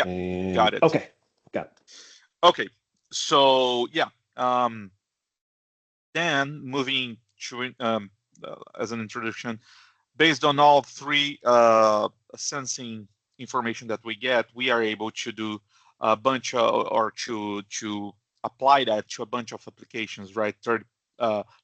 Yeah, And got it. okay, got it. Okay, so yeah, then moving to as an introduction, based on all three sensing information that we get, we are able to do a bunch of, or to apply that to a bunch of applications, right?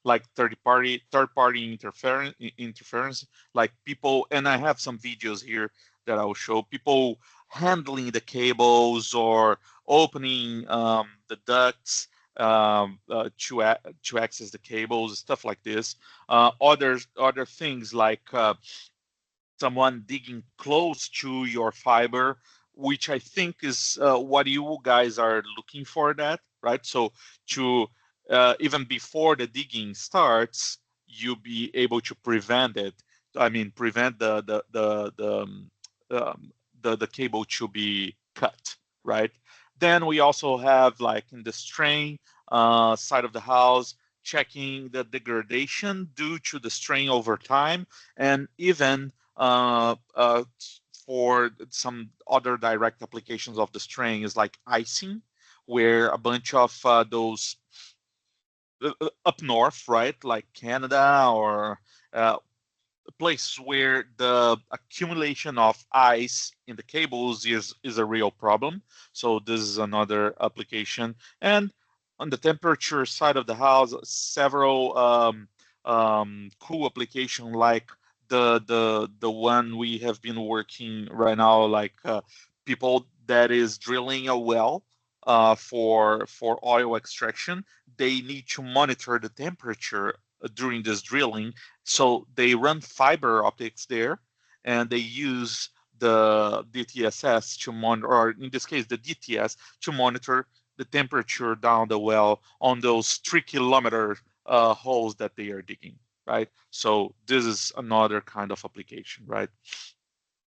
Like third party interference, like people, and I have some videos here that I'll show people handling the cables or opening the ducts to access the cables, stuff like this. Other things like someone digging close to your fiber, which I think is what you guys are looking for. That right? So to even before the digging starts, you be able to prevent it. I mean, prevent um, the cable to be cut, right? Then we also have, like in the strain side of the house, checking the degradation due to the strain over time, and even for some other direct applications of the strain is like icing, where a bunch of those up north, right, like Canada or uh, places where the accumulation of ice in the cables is a real problem. So this is another application. And on the temperature side of the house, several cool application like the one we have been working right now, like people that is drilling a well for oil extraction. They need to monitor the temperature during this drilling, so they run fiber optics there, and they use the DTSS to monitor, or in this case, the DTS to monitor the temperature down the well on those 3 kilometer holes that they are digging, right? So this is another kind of application, right?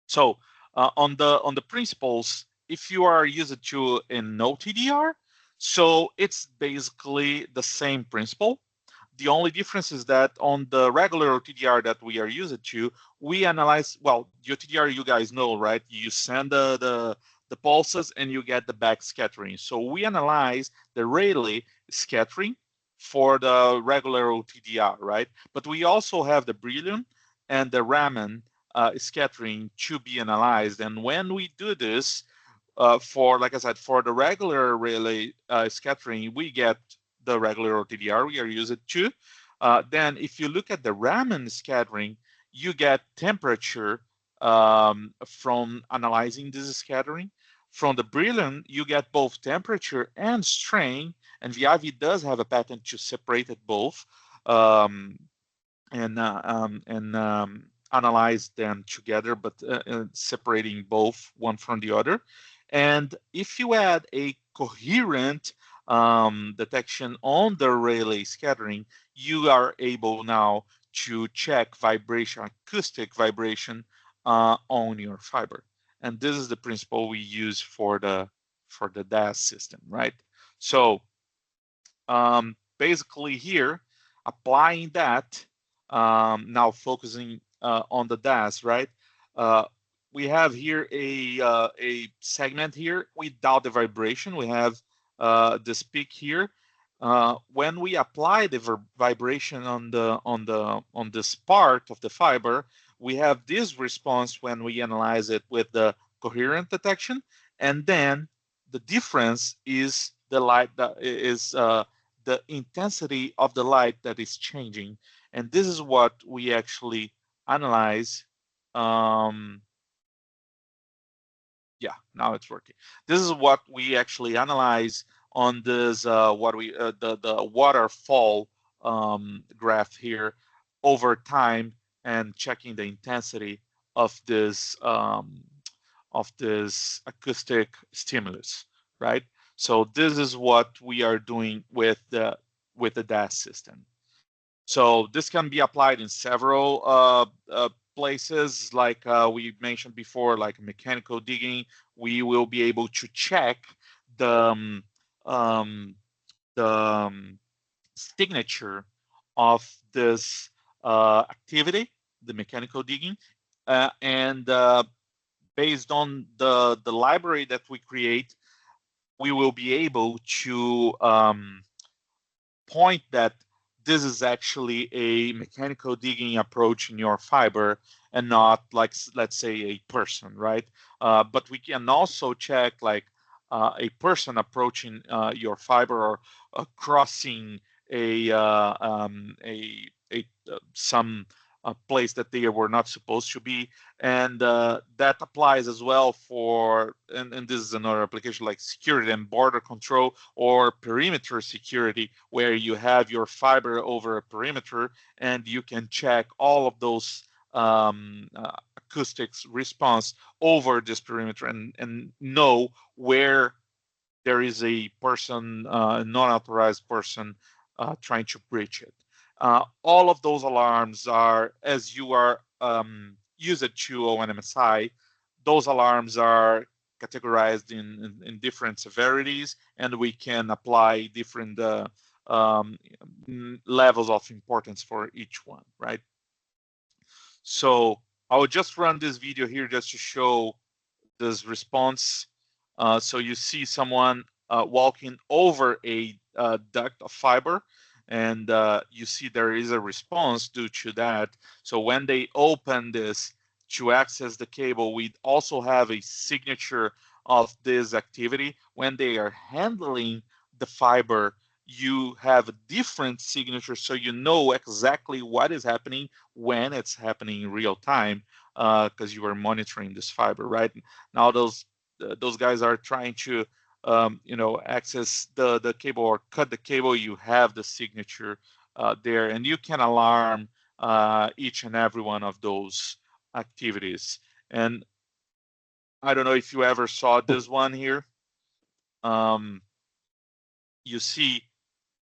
So on the principles, if you are used to an OTDR, so it's basically the same principle. The only difference is that on the regular OTDR that we are used to, we analyze, well, the OTDR you guys know, right? You send the pulses and you get the back scattering. So we analyze the Rayleigh scattering for the regular OTDR, right? But we also have the Brilliant and the Raman scattering to be analyzed. And when we do this, for, like I said, for the regular Rayleigh scattering, we get the regular OTDR we are used to. Then if you look at the Raman scattering, you get temperature from analyzing this scattering. From the Brilliant, you get both temperature and strain, and VIAVI does have a patent to separate it both um, and analyze them together, but separating both one from the other. And if you add a coherent detection on the Rayleigh scattering, you are able now to check vibration, acoustic vibration on your fiber. And this is the principle we use for the DAS system, right? So basically here, applying that, now focusing on the DAS, right? Uh, we have here a segment here without the vibration. We have this peak here. When we apply the vibration on this part of the fiber, we have this response when we analyze it with the coherent detection, and then the difference is the light that is the intensity of the light that is changing. And this is what we actually analyze. Yeah, now it's working. This is what we actually analyze on this, the waterfall graph here over time, and checking the intensity of this acoustic stimulus, right? So this is what we are doing with the DAS system. So this can be applied in several places, like we mentioned before, like mechanical digging. We will be able to check the um, the signature of this activity, the mechanical digging, and based on the library that we create, we will be able to point that this is actually a mechanical digging approach in your fiber and not like, let's say, a person, right? But we can also check like a person approaching your fiber, or crossing some place that they were not supposed to be, and that applies as well for, and this is another application like security and border control, or perimeter security, where you have your fiber over a perimeter and you can check all of those acoustics response over this perimeter, and know where there is a person, non-authorized person, trying to breach it. All of those alarms are, as you are used to ONMSI, those alarms are categorized in different severities, and we can apply different um, levels of importance for each one, right? So I will just run this video here just to show this response. So you see someone walking over a duct of fiber, and you see there is a response due to that. So when they open this to access the cable, we also have a signature of this activity. When they are handling the fiber, you have a different signature, so you know exactly what is happening when it's happening in real time, because you are monitoring this fiber, right? Now those guys are trying to access the cable or cut the cable. You have the signature there, and you can alarm each and every one of those activities. And I don't know if you ever saw this one here. You see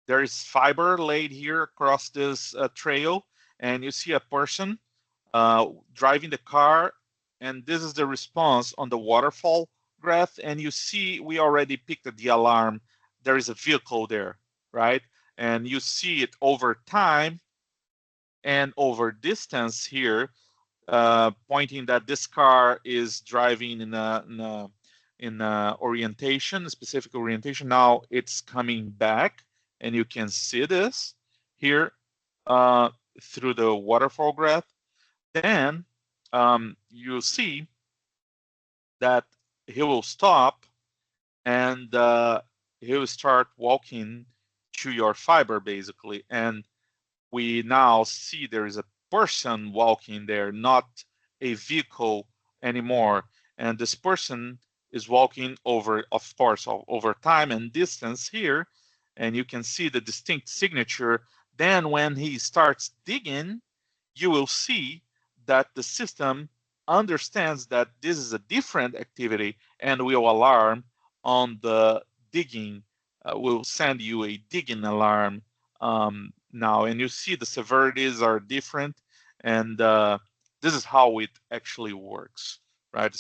there is fiber laid here across this trail, and you see a person driving the car, and this is the response on the waterfall graph. And you see we already picked the alarm. There is a vehicle there, right? And you see it over time and over distance here, pointing that this car is driving in a orientation, a specific orientation. Now it's coming back, and you can see this here through the waterfall graph. Then you'll see that he will stop, and he will start walking to your fiber, basically. And we now see there is a person walking there, not a vehicle anymore. And this person is walking over, of course, over time and distance here. And you can see the distinct signature. Then when he starts digging, you will see that the system understands that this is a different activity and will alarm on the digging, will send you a digging alarm now. And you see the severities are different, and this is how it actually works, right?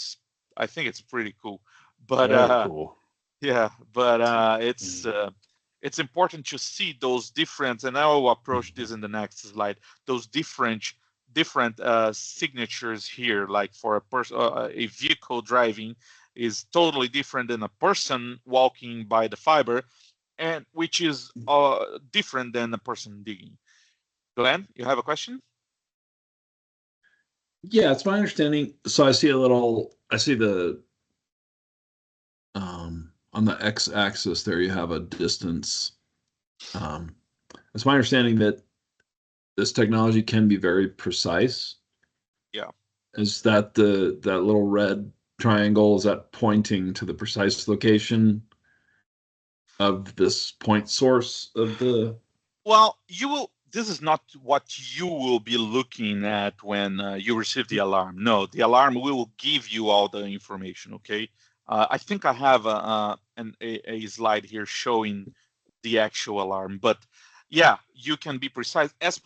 I think it's pretty cool. But Very cool. yeah, but Mm. it's important to see those different, and I will approach this in the next slide. Those different signatures here, like for a person, a vehicle driving is totally different than a person walking by the fiber, and which is different than a person digging. Glenn, you have a question? Yeah, it's my understanding. So I see the on the x-axis there you have a distance. Um, it's my understanding that this technology can be very precise. Yeah. Is that that little red triangle, is that pointing to the precise location of this point source of the? Well, you will. This is not what you will be looking at when you receive the alarm. No, the alarm will give you all the information. Okay. I think I have a slide here showing the actual alarm, but yeah, you can be precise as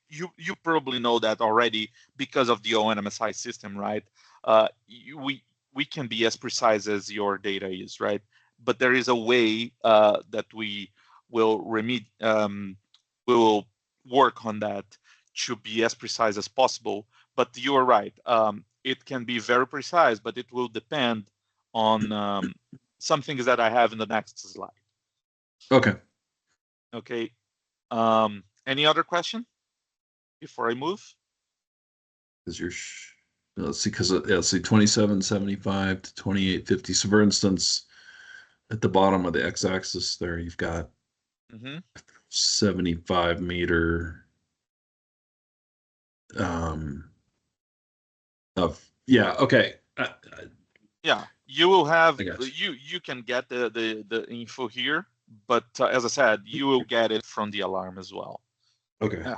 you probably know that already because of the ONMSI system, right? We can be as precise as your data is, right? But there is a way that we will work on that to be as precise as possible. But you are right. It can be very precise, but it will depend on some things that I have in the next slide. Okay. Okay. Any other question before I move? Because let's see, let's see, 2775 to 2850. So for instance, at the bottom of the x-axis there, you've got 75 meter of okay. Yeah, you will have I got you can get the info here, but as I said, you will get it from the alarm as well. Okay. Yeah.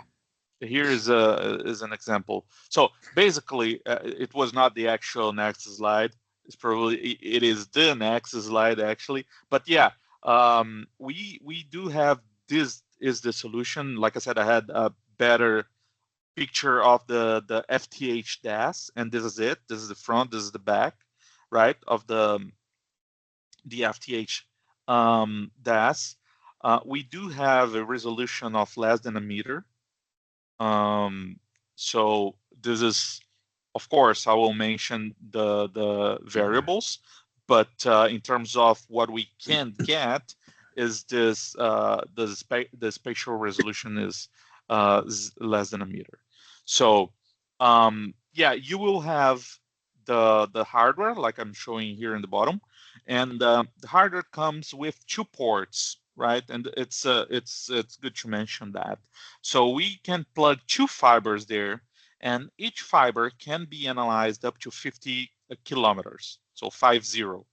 Here is an example. So basically, it was not the actual next slide. It's probably it is the next slide actually. But yeah, we do have this is the solution. Like I said, I had a better picture of the FTH DAS, and this is it. This is the front. This is the back, right, of the FTH DAS. We do have a resolution of less than a meter. So this is, of course, I will mention the variables, but in terms of what we can get, is this the spatial resolution is less than a meter. So yeah, you will have the hardware like I'm showing here in the bottom, and the hardware comes with 2 ports, right? And it's good to mention that. So we can plug 2 fibers there, and each fiber can be analyzed up to 50 kilometers, so 50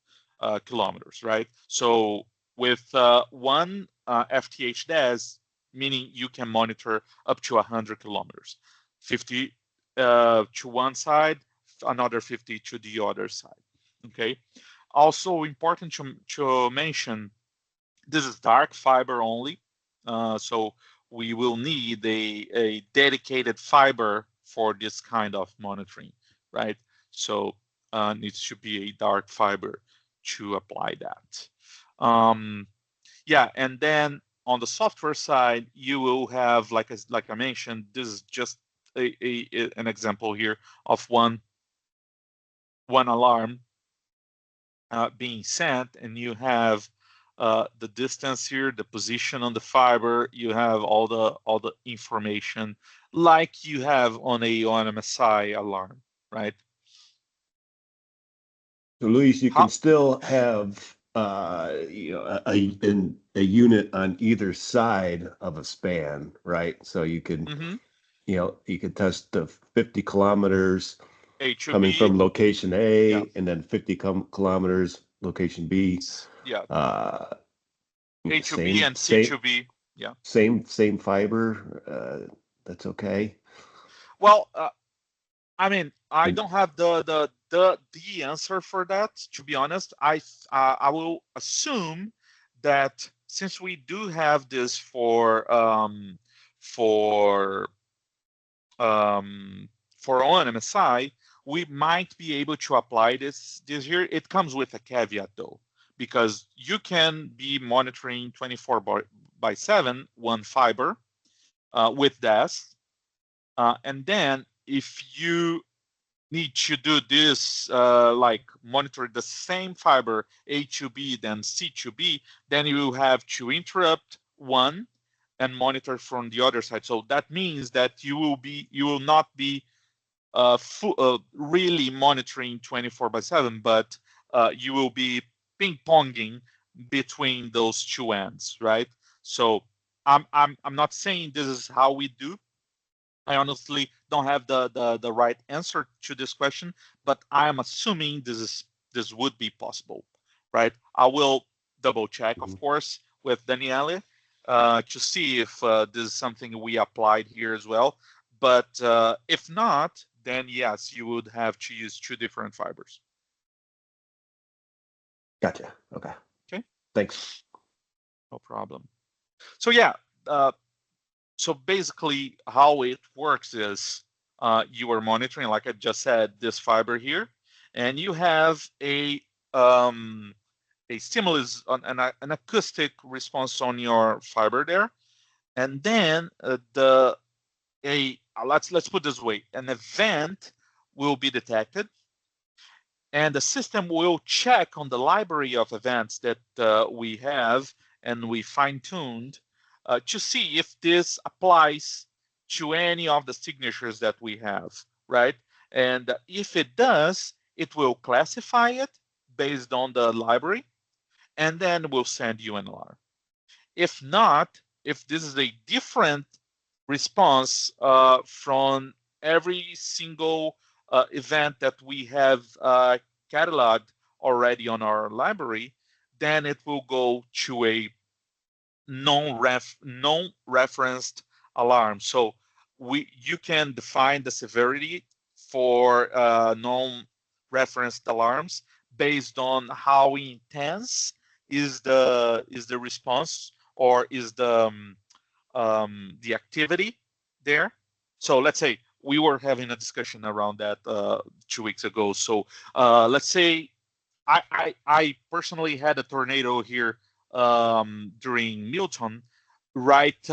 kilometers, right? So with one FTH DAS, meaning you can monitor up to 100 kilometers, 50 to one side, another 50 to the other side. Okay. Also important to mention, this is dark fiber only, so we will need a dedicated fiber for this kind of monitoring, right? So needs to be a dark fiber to apply that. Yeah, and then on the software side, you will have, like I mentioned, this is just an example here of one alarm being sent, and you have the distance here, the position on the fiber. You have all the information like you have on a ONMSI alarm, right? So Luis, you can How? still have a unit on either side of a span, right? So you can you could test the 50 kilometers A to coming B, from location yeah, A, and then 50 kilometers location B. yeah, Uh, A to B same and C same to B, yeah. same fiber. That's okay. Well, I mean, I And don't have the answer for that. To be honest, I will assume that since we do have this for for ONMSI, we might be able to apply this here. It comes with a caveat though, because you can be monitoring 24 by 7 one fiber with DAS, and then if you need to do this, like monitor the same fiber A to B then C to B, then you will have to interrupt one and monitor from the other side. So that means that you will not be really monitoring 24 by 7, but you will be ping ponging between those two ends, right? So I'm not saying this is how we do. I honestly don't have the right answer to this question, but I am assuming this would be possible, right? I will double check, of course, with Daniele to see if this is something we applied here as well. But if not, then yes, you would have to use 2 different fibers. gotcha. Okay. Okay, Thanks. no problem. So yeah, so basically how it works is you are monitoring, like I just said, this fiber here, and you have a stimulus, an acoustic response on your fiber there, and then let's put this way: an event will be detected, and the system will check on the library of events that we have and we fine-tuned to see if this applies to any of the signatures that we have, right? And if it does, it will classify it based on the library, and then we'll send you an alarm. If not, if this is a different response from every single event that we have cataloged already on our library, then it will go to a non-referenced alarm. So you can define the severity for non-referenced alarms based on how intense is the response, or is the activity there. So let's say we were having a discussion around that 2 weeks ago. So let's say I personally had a tornado here during Milton, right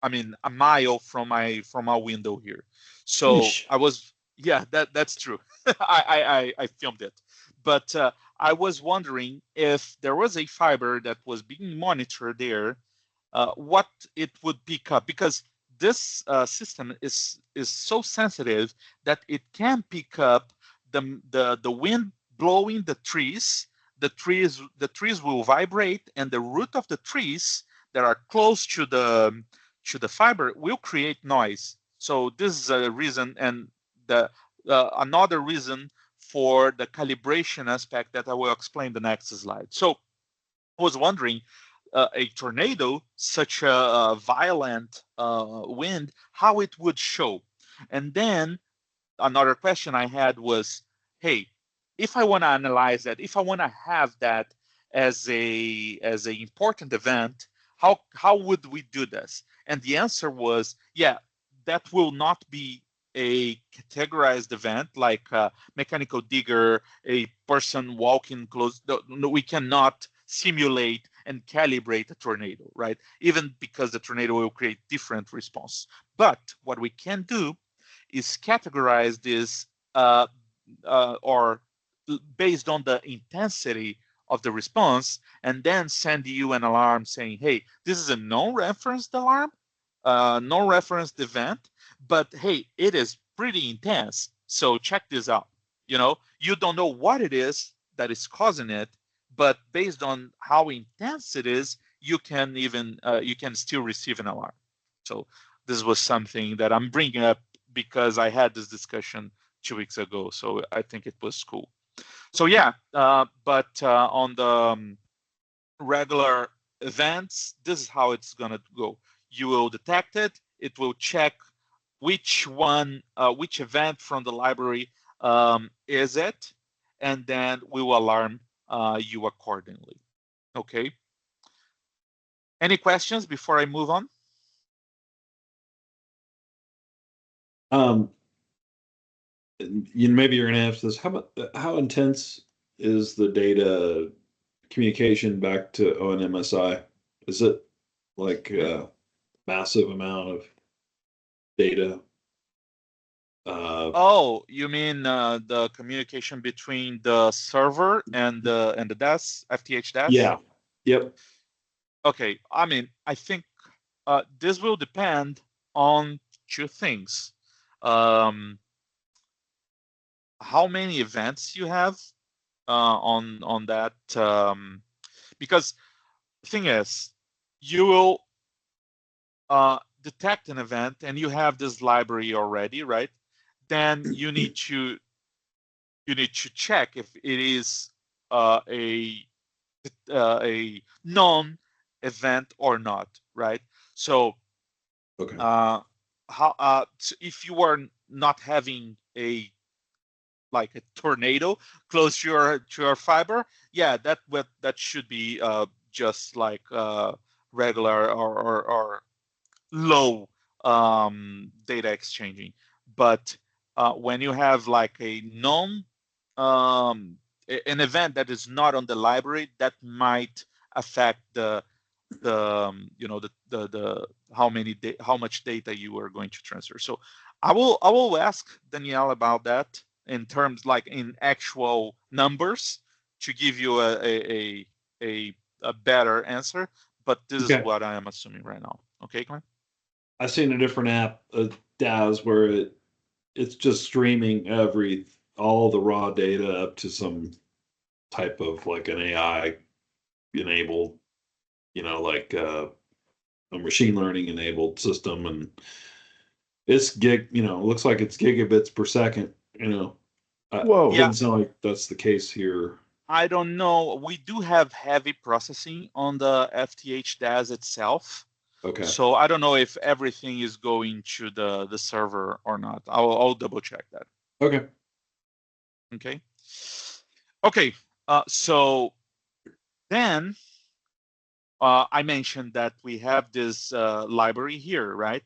I mean a mile from my window here. So Eesh. I was, yeah, that's true. I filmed it, but I was wondering if there was a fiber that was being monitored there, what it would pick up, because this system is so sensitive that it can pick up the wind blowing the trees. The trees will vibrate, and the root of the trees that are close to the fiber will create noise. So this is a reason, and the another reason for the calibration aspect that I will explain the next slide. So I was wondering, a tornado, such a violent wind, how it would show. And then another question I had was, hey, if I want to analyze that, if I want to have that as a important event, how would we do this? And the answer was, yeah, that will not be a categorized event like a mechanical digger, a person walking close. No, we cannot simulate and calibrate a tornado, right? Even because the tornado will create different response. But what we can do is categorize this or based on the intensity of the response, and then send you an alarm saying, hey, this is a non-referenced alarm, non-referenced event, but hey, it is pretty intense. So check this out. You don't know what it is that is causing it, but based on how intense it is, you can still receive an alarm. So this was something that I'm bringing up because I had this discussion 2 weeks ago. So I think it was cool. So yeah, but on the regular events, this is how it's gonna go. You will detect it. It will check which event from the library is it, and then we will alarm you accordingly. Okay. Any questions before I move on? Maybe you're going to answer this. How intense is the data communication back to ONMSI? Is it like a massive amount of data? Oh, you mean the communication between the server and the DAS, FTH DAS? Yeah. Yep. Okay. I mean, I think this will depend on two things. How many events you have on that, because the thing is, you will detect an event and you have this library already, right? Then you need to check if it is a known event or not, right? So Okay. so if you are not having a tornado close to your fiber, yeah, that should be just like regular or low data exchanging. But when you have like a known an event that is not on the library, that might affect the how much data you are going to transfer. So I will ask Danielle about that in terms like in actual numbers to give you a better answer. But this is Okay. what I am assuming right now. Okay, Glenn? I've seen a different app, DAS, where it's just streaming all the raw data up to some type of like an AI enabled, like a machine learning enabled system, and it's looks like it's gigabits per second. It Yeah, Whoa. doesn't sound like that's the case here. I don't know. We do have heavy processing on the FTH DAS itself. Okay. So I don't know if everything is going to the server or not. I'll double check that. Okay. Okay. Okay. So then I mentioned that we have this library here, right?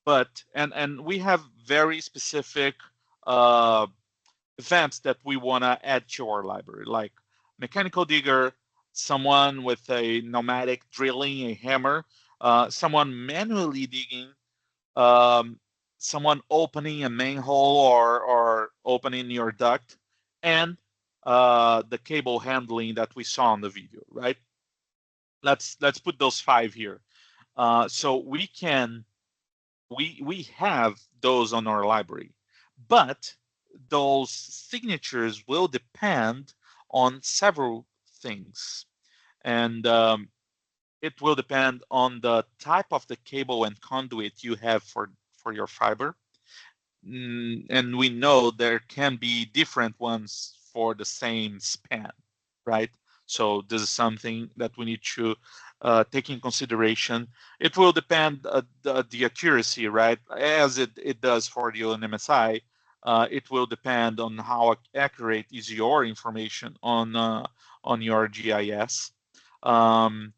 But and we have very specific uh, events that we want to add to our library, like mechanical digger, someone with a pneumatic drilling, a hammer, someone manually digging, um, someone opening a manhole or opening your duct, and the cable handling that we saw in the video, right? Let's put those 5 here. So we have those on our library, but those signatures will depend on several things, and it will depend on the type of the cable and conduit you have for your fiber. And we know there can be different ones for the same span, right? So this is something that we need to take in consideration. It will depend the accuracy, right? As it does for the ONMSI, it will depend on how accurate is your information on your GIS. Um,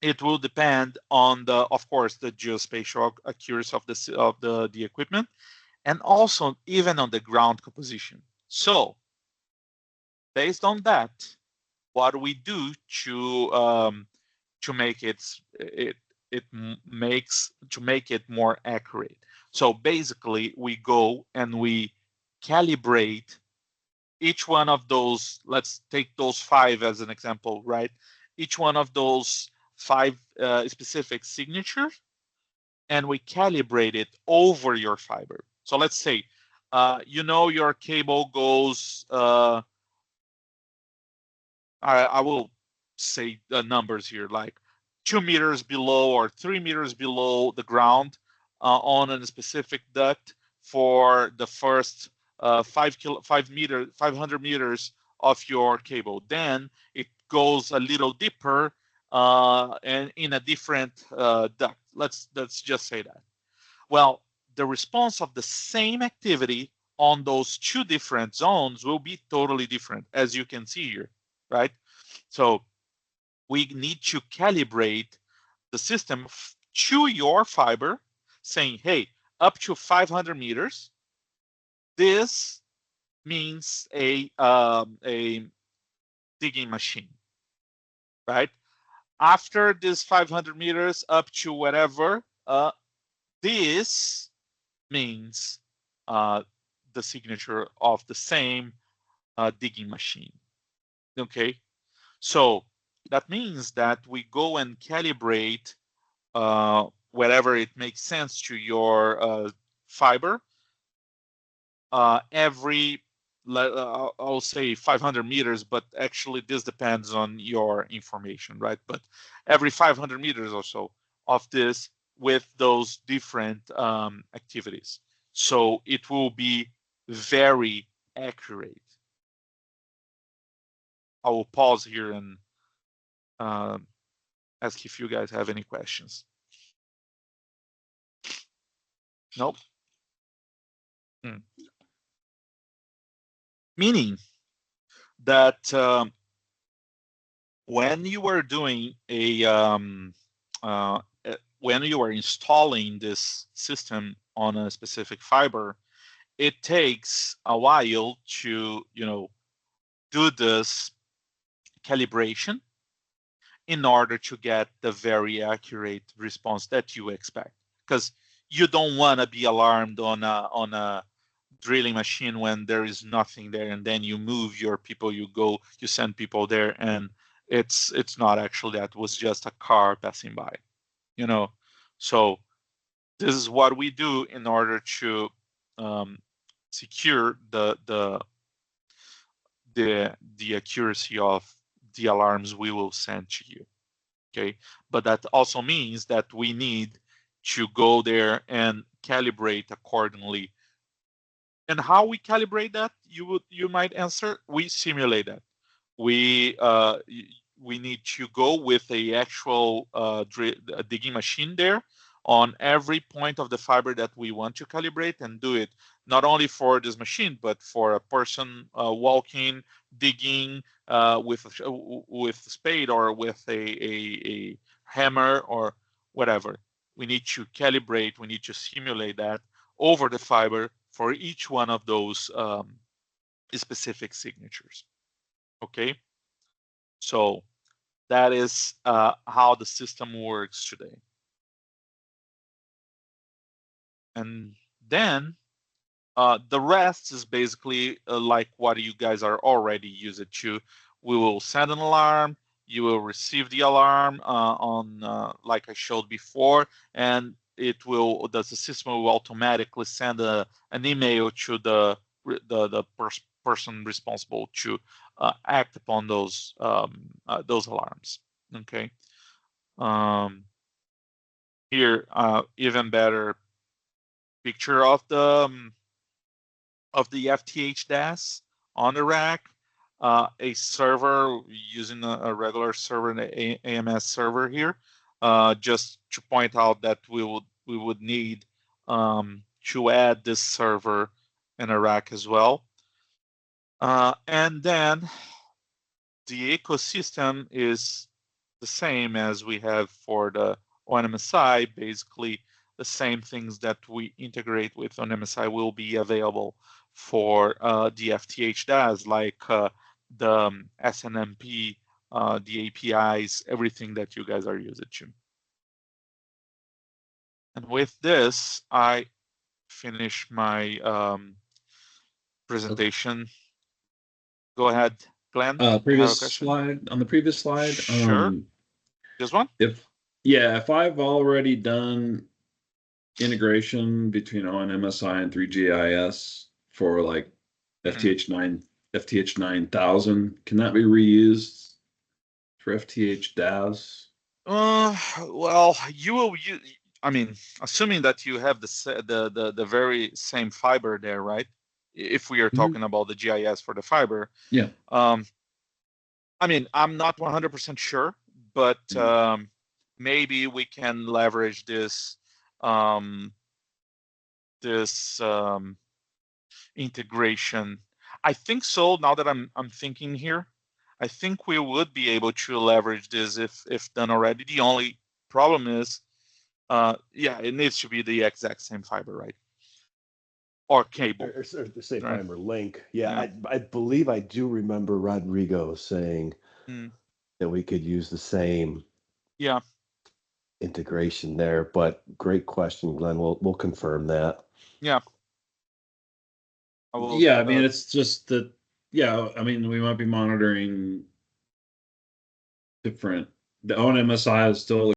it will depend on of course, the geospatial accuracy of the equipment, and also even on the ground composition. So based on that, what do we do to make it more accurate? So basically, we go and we calibrate each one of those. Let's take those 5 as an example, right? Each one of those 5 specific signatures, and we calibrate it over your fiber. So let's say, your cable goes, I will say the numbers here, like 2 meters below or 3 meters below the ground on a specific duct for the first 500 meters of your cable. Then it goes a little deeper and in a different duct. Let's just say that. Well, the response of the same activity on those 2 different zones will be totally different, as you can see here, right? So we need to calibrate the system to your fiber, saying, hey, up to 500 meters, this means a digging machine, right? After this 500 meters up to whatever, this means uh, the signature of the same digging machine. Okay, so that means that we go and calibrate wherever it makes sense to your fiber every, I'll say 500 meters, but actually this depends on your information, right? But every 500 meters or so of this with those different activities. So it will be very accurate. I will pause here and uh, ask if you guys have any questions. Nope. Meaning that when you are doing when you are installing this system on a specific fiber, it takes a while to do this calibration, in order to get the very accurate response that you expect. Because you don't want to be alarmed on a drilling machine when there is nothing there, and then you move your people, you send people there, and it's not actually that, it was just a car passing by, So this is what we do in order to secure the accuracy of the alarms we will send to you. Okay, but that also means that we need to go there and calibrate accordingly. And how we calibrate that, you might answer, we simulate that. We need to go with a actual digging machine there on every point of the fiber that we want to calibrate, and do it not only for this machine, but for a person walking, digging with a spade or with a hammer or whatever. We need to calibrate, we need to simulate that over the fiber for each one of those specific signatures. Okay, so that is how the system works today. And then the rest is basically like what you guys are already used to. We will send an alarm, you will receive the alarm like I showed before, and the system will automatically send an email to the person responsible to act upon those alarms. Okay. Here, even better picture of the FTH DAS on the rack. A server using a regular server, an AMS server here, just to point out that we would need to add this server in a rack as well. And then the ecosystem is the same as we have for the ONMSI. Basically, the same things that we integrate with ONMSI will be available for the FTH DAS, like the SNMP, the APIs, everything that you guys are used to. And with this, I finish my presentation. Okay. Go ahead, Glenn. Previous slide. On the previous slide. Sure. This one? If I've already done integration between ONMSI and 3GIS for like FTH 9000, can that be reused for FTH DAS? Well, you will use. I mean, assuming that you have the very same fiber there, right? If we are talking about the GIS for the fiber. Yeah. I mean, I'm not 100% sure, but maybe we can leverage this integration. I think so. Now that I'm thinking here, I think we would be able to leverage this if done already. The only problem is, it needs to be the exact same fiber, right? Or cable. Or the same fiber link. Yeah. I believe I do remember Rodrigo saying that we could use the same integration there. But great question, Glenn. We'll confirm that. Yeah. I mean, it's just that. Yeah, I mean, we might be monitoring different. The ONMSI is still